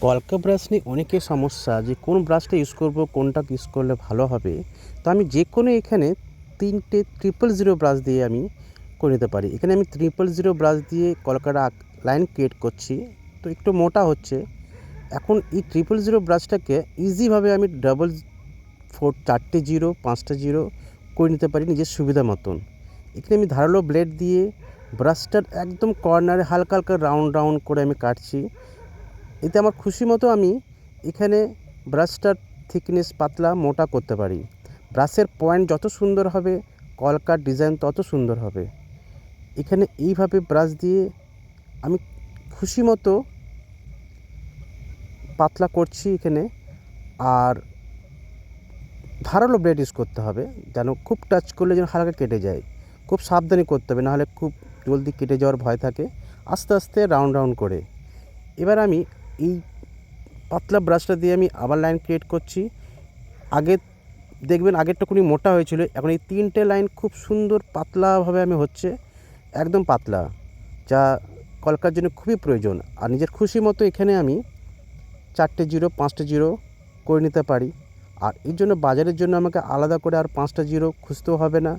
কলকা ব্রাশ নিয়ে অনেকের সমস্যা যে কোন ব্রাশটা ইউজ করব, কোনটা ইউজ করলে ভালো হবে। তো আমি যে কোনো এখানে 3টে 000 ব্রাশ দিয়ে আমি করে নিতে পারি। এখানে আমি 000 ব্রাশ দিয়ে কলকার লাইন ক্রিয়েট করছি। তো একটু মোটা হচ্ছে। এখন এই 000 ব্রাশটাকে ইজিভাবে আমি ডাবল 4টে জিরো 5টা জিরো করে নিতে পারি নিজের সুবিধা মতন। এখানে আমি ধারালো ব্লেড দিয়ে ব্রাশটার একদম কর্নারে হালকা হালকা রাউন্ড রাউন্ড করে আমি কাটছি। এতে আমার খুশি মতো আমি এখানে ব্রাশটার থিকনেস পাতলা মোটা করতে পারি। ব্রাশের পয়েন্ট যত সুন্দর হবে, কলকার ডিজাইন তত সুন্দর হবে। এখানে এইভাবে ব্রাশ দিয়ে আমি খুশি মতো পাতলা করছি এখানে। আর ধারালো ব্লেড ইউজ করতে হবে, যেন খুব টাচ করলে যেন হালকা কেটে যায়। খুব সাবধানে করতে হবে, নাহলে খুব জলদি কেটে যাওয়ার ভয় থাকে। আস্তে আস্তে রাউন্ড রাউন্ড করে এবার আমি এই পাতলা ব্রাশটা দিয়ে আমি আবার লাইন ক্রিয়েট করছি। আগে দেখবেন আগেরটুকুনি মোটা হয়েছিল, এখন এই 3টে লাইন খুব সুন্দর পাতলাভাবে আমি হচ্ছে, একদম পাতলা, যা কলকার জন্য খুবই প্রয়োজন। আর নিজের খুশি মতো এখানে আমি 4টে জিরো 5টে জিরো করে নিতে পারি। আর এর জন্য বাজারের জন্য আমাকে আলাদা করে আর 5টা জিরো খুঁজতেও হবে না।